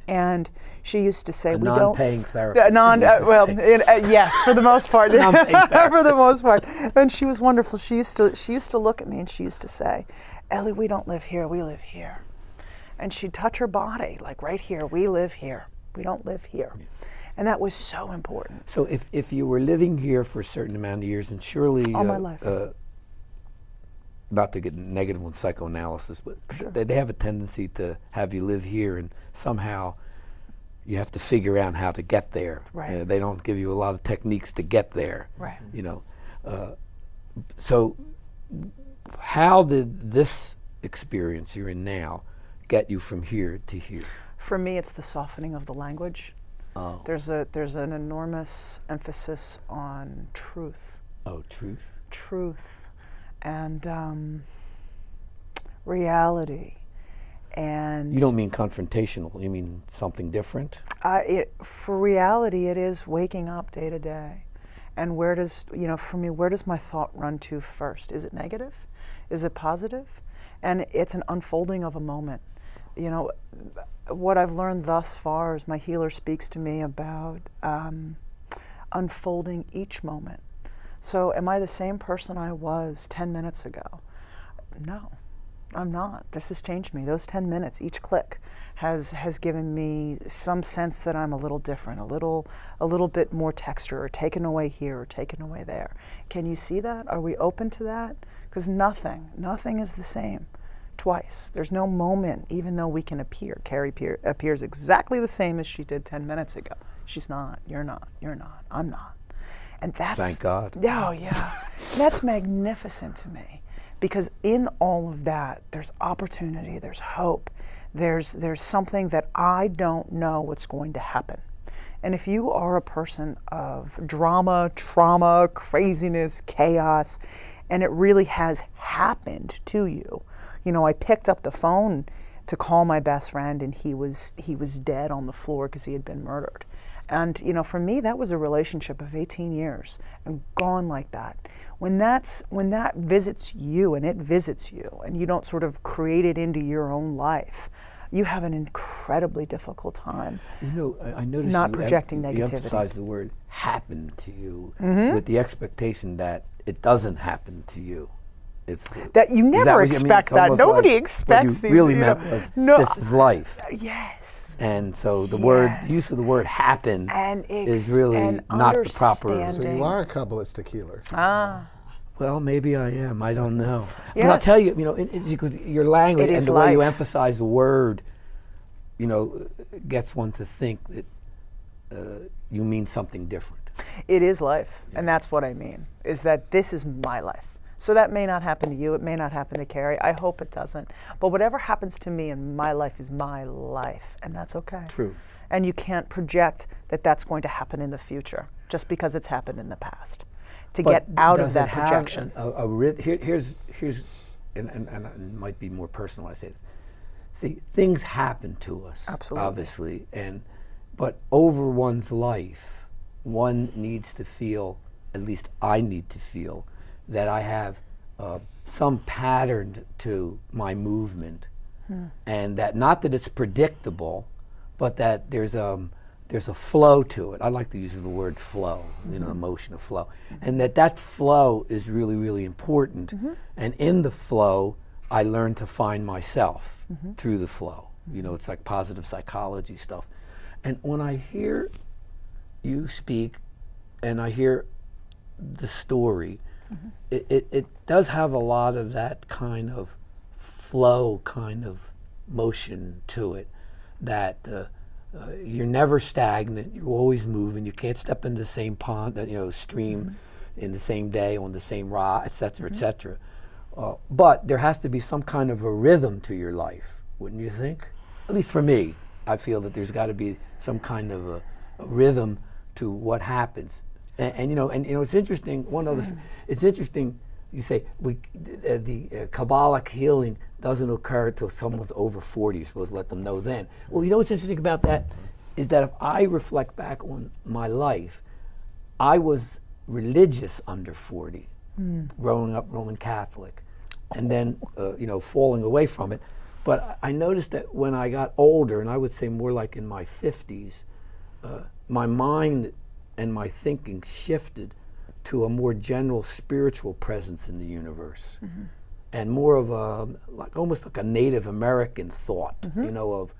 And she used to say, A "We non-paying don't." therapist. Yes, for the most part. Non-paying For the most part. And she was wonderful. She used to look at me and she used to say, "Ellie, we don't live here. We live here." And she'd touch her body, like right here. We live here. We don't live here. Yeah. And that was so important. So if you were living here for a certain amount of years, and surely all my life. Not to get negative on psychoanalysis, but sure. they have a tendency to have you live here, and somehow you have to figure out how to get there. Right. They don't give you a lot of techniques to get there. Right. You know, so how did this experience you're in now get you from here to here? For me, it's the softening of the language. Oh. There's an enormous emphasis on truth. Oh, truth. Truth. And reality, and you don't mean confrontational. You mean something different. For reality, it is waking up day to day, and where does for me, where does my thought run to first? Is it negative? Is it positive? And it's an unfolding of a moment. You know, what I've learned thus far is my healer speaks to me about unfolding each moment. So am I the same person I was 10 minutes ago? No, I'm not. This has changed me. Those 10 minutes, each click has given me some sense that I'm a little different, a little bit more texture, or taken away here, or taken away there. Can you see that? Are we open to that? Because nothing is the same twice. There's no moment, even though we can appear. Carrie appears exactly the same as she did 10 minutes ago. She's not, you're not, I'm not. And that's, thank God. Oh yeah, that's magnificent to me, because in all of that, there's opportunity, there's hope, there's something that I don't know what's going to happen. And if you are a person of drama, trauma, craziness, chaos, and it really has happened to you, you know, I picked up the phone to call my best friend, and he was dead on the floor because he had been murdered. And you know, for me, that was a relationship of 18 years and gone like that. When that visits you, and it visits you, and you don't sort of create it into your own life, you have an incredibly difficult time. You know, I noticed not projecting negativity. You emphasize the word "happen" to you with the expectation that it doesn't happen to you. It's that you never expect that. Nobody expects what these. you really meant was this is life. Yes. And so the use of the word "happen" is really not the proper. So you are a Kabbalistic healer. Well, maybe I am. I don't know. Yes. But I'll tell you, you know, it's because your language and the way you life. emphasize the word, you know, gets one to think that you mean something different. It is life, and that's what I mean, is that this is my life. So that may not happen to you, it may not happen to Carrie, I hope it doesn't. But whatever happens to me in my life is my life, and that's okay. True. And you can't project that that's going to happen in the future, just because it's happened in the past. To get out of that projection. Here's and it might be more personal I say this. See, things happen to us, Absolutely. obviously, but over one's life, one needs to feel, at least I need to feel, that I have some pattern to my movement, and that not that it's predictable, but that there's a flow to it. I like to use the word flow, you know, emotion of flow, and that flow is really, really important. And in the flow, I learn to find myself through the flow. You know, it's like positive psychology stuff. And when I hear you speak, and I hear the story, it does have a lot of that kind of flow, kind of motion to it, that you're never stagnant, you're always moving, you can't step in the same pond, you know, stream in the same day, on the same rock, et cetera, et cetera. But there has to be some kind of a rhythm to your life, wouldn't you think? At least for me, I feel that there's got to be some kind of a rhythm to what happens. And you know, it's interesting. It's interesting. You say the Kabbalah healing doesn't occur until someone's over 40. You're supposed to let them know then. Well, you know what's interesting about that is that if I reflect back on my life, I was religious under 40, growing up Roman Catholic, and then you know, falling away from it. But I noticed that when I got older, and I would say more like in my 50s, my mind and my thinking shifted to a more general spiritual presence in the universe, and more of a, like almost like a Native American thought, you know, of,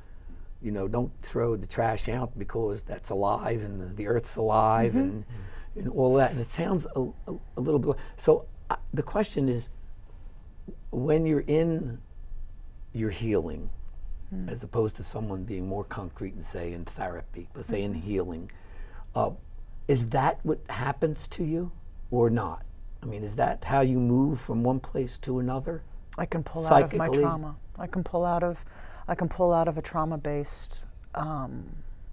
you know, don't throw the trash out because that's alive and the earth's alive and all that. And it sounds a little bit, so the question is, when you're in your healing, as opposed to someone being more concrete and say in therapy, but say in healing, is that what happens to you or not? I mean, is that how you move from one place to another? I can pull out of my trauma. I can pull out of a trauma-based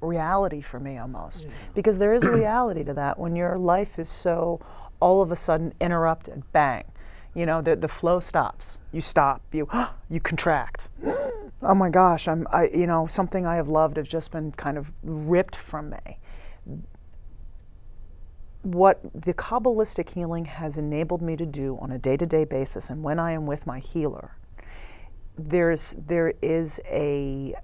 reality for me almost. Because there is a reality to that when your life is so all of a sudden interrupted, bang. You know, the flow stops. You stop. You contract. Oh my gosh! you know, something I have loved has just been kind of ripped from me. What the Kabbalistic healing has enabled me to do on a day-to-day basis, and when I am with my healer, there is a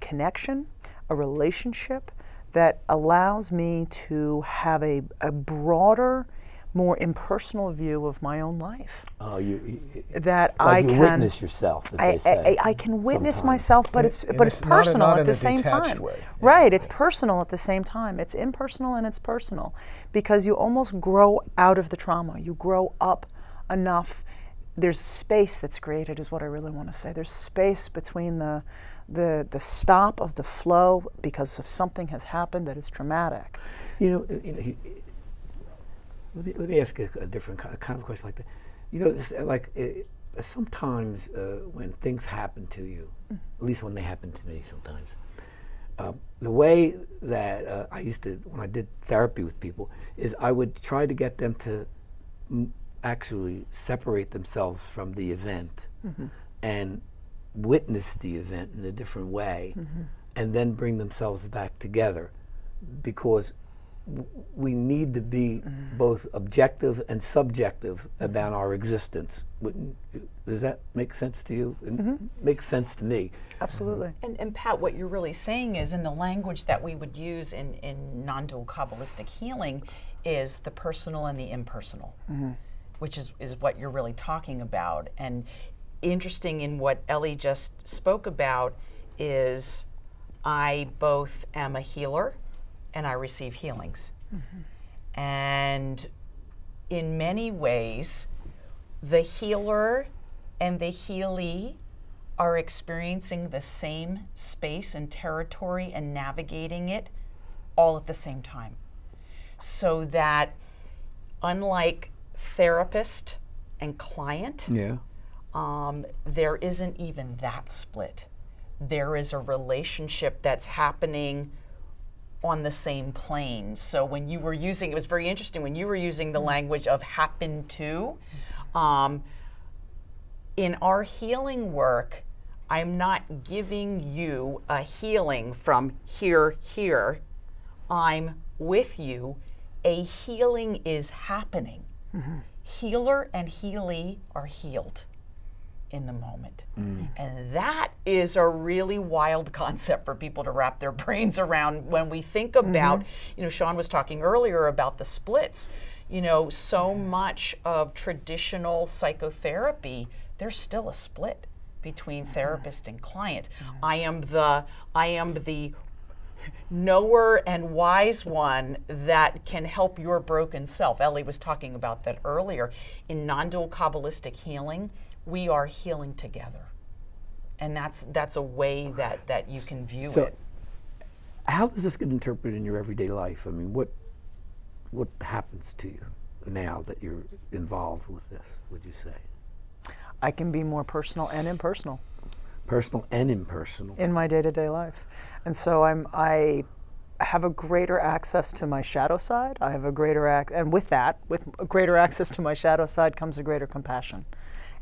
connection, a relationship that allows me to have a broader, more impersonal view of my own life. That like I you can witness yourself, as they say. I can witness sometimes. myself, but it's personal not at in the a same detached time. way. Right, it's personal at the same time. It's impersonal and it's personal, because you almost grow out of the trauma. You grow up enough. There's space that's created, is what I really want to say. There's space between the stop of the flow because of something has happened that is traumatic. Let me ask a different kind of question like that. You know, sometimes when things happen to you, at least when they happen to me sometimes, the way that I used to, when I did therapy with people, is I would try to get them to actually separate themselves from the event and witness the event in a different way, and then bring themselves back together, because we need to be both objective and subjective about our existence. Does that make sense to you? It makes sense to me. Absolutely. And Pat, what you're really saying is, in the language that we would use in non-dual Kabbalistic healing, is the personal and the impersonal, which is what you're really talking about. And interesting in what Ellie just spoke about is, I both am a healer and I receive healings. And in many ways, the healer and the healee are experiencing the same space and territory and navigating it all at the same time. So that, unlike therapist and client, there isn't even that split. There is a relationship that's happening on the same plane. So when you were using, it was very interesting, when you were using the language of happen to, in our healing work, I'm not giving you a healing from here. I'm with you. A healing is happening. Healer and healee are healed in the moment. And that is a really wild concept for people to wrap their brains around when we think about, Sean was talking earlier about the splits. So much of traditional psychotherapy, there's still a split between therapist and client. I am the knower and wise one that can help your broken self. Ellie was talking about that earlier. In non-dual Kabbalistic healing, we are healing together. And that's a way that you can view it. How does this get interpreted in your everyday life? I mean, what happens to you now that you're involved with this, would you say? I can be more personal and impersonal. Personal and impersonal. In my day-to-day life. And so I have a greater access to my shadow side. I have a greater and with a greater access to my shadow side comes a greater compassion.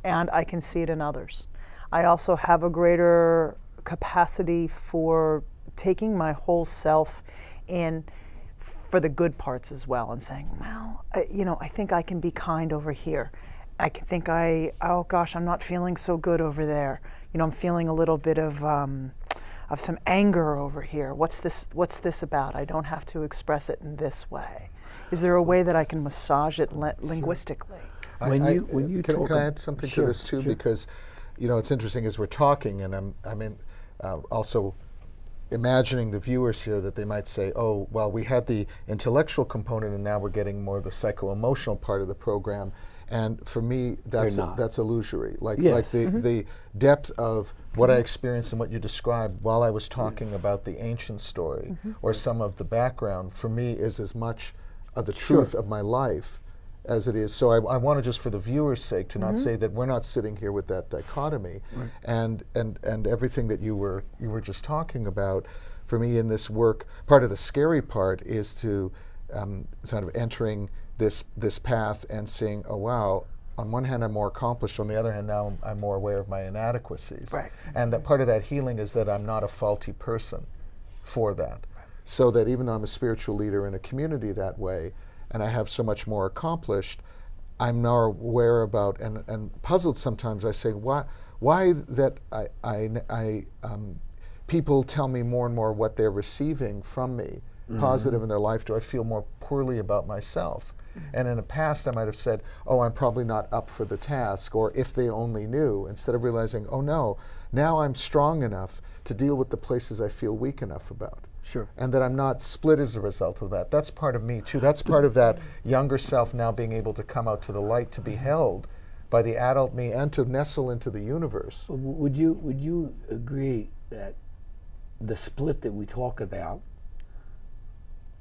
And I can see it in others. I also have a greater capacity for taking my whole self in for the good parts as well, and saying, well, I think I can be kind over here. I can think oh gosh, I'm not feeling so good over there. I'm feeling a little bit of some anger over here. What's this about? I don't have to express it in this way. Is there a way that I can massage it linguistically? Can I add something to this too? Because it's interesting as we're talking, and I'm also imagining the viewers here that they might say, oh, well, we had the intellectual component and now we're getting more of the psycho-emotional part of the program. And for me, that's illusory. Like the depth of what I experienced and what you described while I was talking about the ancient story or some of the background, for me is as much of the truth of my life as it is. So I want to, just for the viewer's sake, to not say that we're not sitting here with that dichotomy. And everything that you were just talking about, for me in this work, part of the scary part is to kind of entering this path and seeing, oh wow, on one hand I'm more accomplished, on the other hand now I'm more aware of my inadequacies. And that part of that healing is that I'm not a faulty person for that. So that even though I'm a spiritual leader in a community that way, and I have so much more accomplished, I'm now aware about and puzzled sometimes. I say, why that people tell me more and more what they're receiving from me, positive in their life, do I feel more poorly about myself? And in the past I might have said, oh, I'm probably not up for the task, or if they only knew, instead of realizing, oh no, now I'm strong enough to deal with the places I feel weak enough about. And that I'm not split as a result of that. That's part of me too. That's part of that younger self now being able to come out to the light, to be held by the adult me and to nestle into the universe. Would you agree that the split that we talk about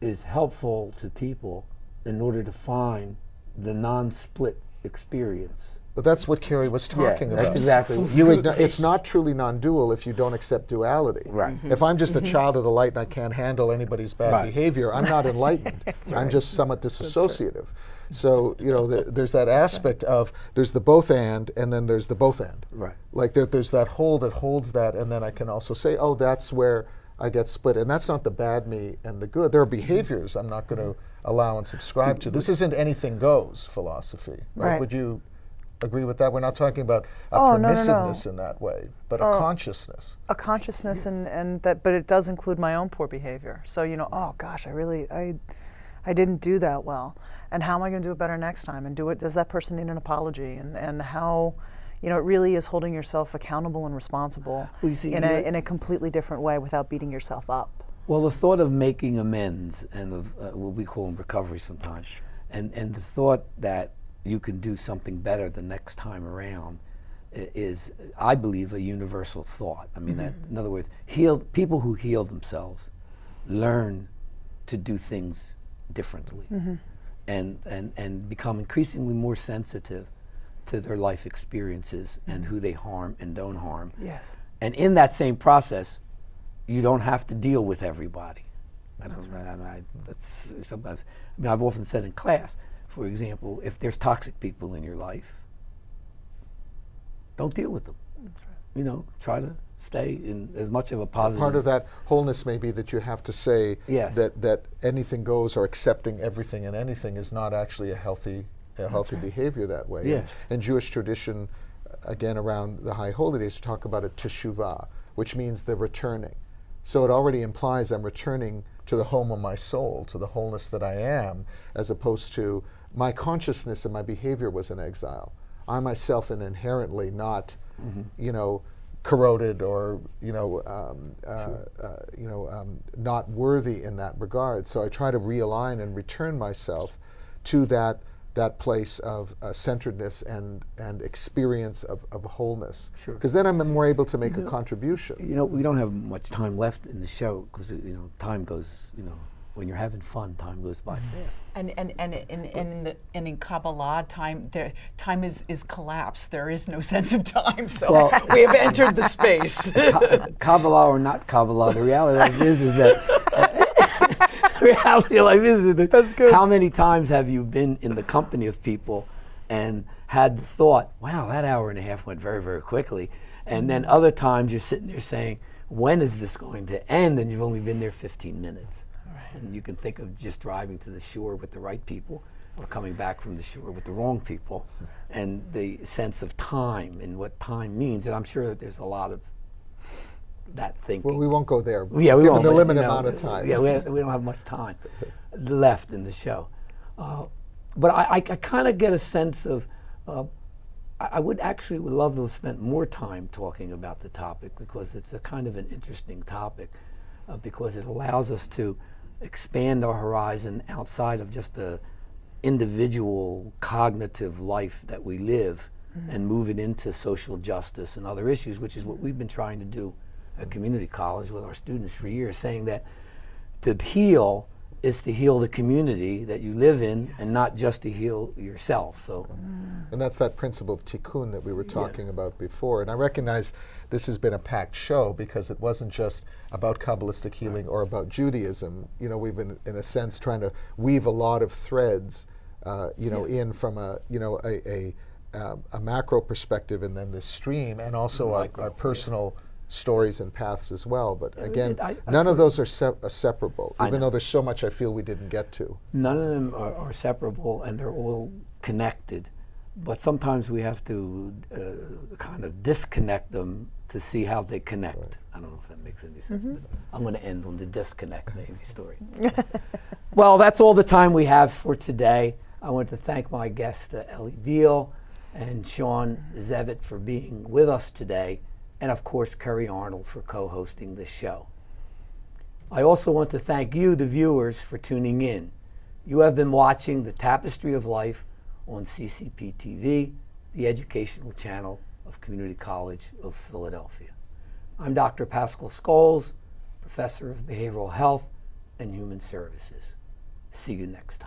is helpful to people in order to find the non-split experience? But that's what Carrie was talking about. that's exactly what It's not truly non-dual if you don't accept duality. Right. If I'm just a child of the light and I can't handle anybody's bad Right. behavior, I'm not enlightened. I'm just somewhat disassociative. So, there's that aspect of, there's the both and then there's the both and. Right. Like there's that whole that holds that, and then I can also say, oh, that's where I get split. And that's not the bad me and the good. There are behaviors I'm not going to allow and subscribe to. This isn't anything goes philosophy. Right. Would you agree with that? We're not talking about a Oh, no, no, permissiveness no. in that way, but a consciousness. A consciousness and that, but it does include my own poor behavior. So, oh gosh, I didn't do that well. And how am I going to do it better next time? And does that person need an apology? And how, it really is holding yourself accountable and responsible Well, you see, in a completely different way without beating yourself up. Well, the thought of making amends and of what we call in recovery sometimes, and the thought that you can do something better the next time around is, I believe, a universal thought. I mean, that, in other words, people who heal themselves learn to do things differently and become increasingly more sensitive to their life experiences and who they harm and don't harm. Yes. And in that same process, you don't have to deal with everybody. That's sometimes, I've often said in class, for example, if there's toxic people in your life, don't deal with them. That's right. Try to stay in as much of a positive. Part of that wholeness may be that you have to say Yes. that anything goes, or accepting everything and anything is not actually a healthy behavior that way. Yes. In Jewish tradition, again around the High Holy Days, we talk about a teshuvah, which means the returning. So it already implies I'm returning to the home of my soul, to the wholeness that I am, as opposed to my consciousness and my behavior was in exile. I myself am inherently not, corroded or not worthy in that regard. So I try to realign and return myself to that place of centeredness and experience of wholeness. Sure. Because then I'm more able to make a contribution. We don't have much time left in the show because time goes. When you're having fun, time goes by fast. And in Kabbalah, time is collapse. There is no sense of time. So Well, we have entered the space. Kabbalah or not Kabbalah, the reality of life is that reality of life is that That's good. how many times have you been in the company of people and had the thought, wow, that hour and a half went very, very quickly. And then other times you're sitting there saying, when is this going to end? And you've only been there 15 minutes. And you can think of just driving to the shore with the right people or coming back from the shore with the wrong people, and the sense of time and what time means. And I'm sure that there's a lot of that thinking. Well, we won't go there. Yeah, we given won't, the but, limited amount of time. Yeah, we don't have much time left in the show. But I kind of get a sense of, I would love to have spent more time talking about the topic, because it's a kind of an interesting topic, because it allows us to expand our horizon outside of just the individual cognitive life that we live and move it into social justice and other issues, which is what we've been trying to do at community college with our students for years, saying that to heal is to heal the community that you live in, and not just to heal yourself. So, And that's that principle of tikkun that we were talking about before. And I recognize this has been a packed show because it wasn't just about Kabbalistic healing or about Judaism. We've been, in a sense, trying to weave a lot of threads, in from a macro perspective, and then this stream, and also our personal stories and paths as well. But again, none of those are separable, even though there's so much I feel we didn't get to. none of them are separable, and they're all connected. But sometimes we have to kind of disconnect them to see how they connect. Right. I don't know if that makes any sense, but I'm going to end on the disconnect maybe story. Well, that's all the time we have for today. I want to thank my guests, Ellie Beal and Sean Zevitt, for being with us today, and of course Kerry Arnold for co-hosting this show. I also want to thank you, the viewers, for tuning in. You have been watching the Tapestry of Life on CCP TV, the educational channel of Community College of Philadelphia. I'm Dr. Pascal Scholes, Professor of Behavioral Health and Human Services. See you next time.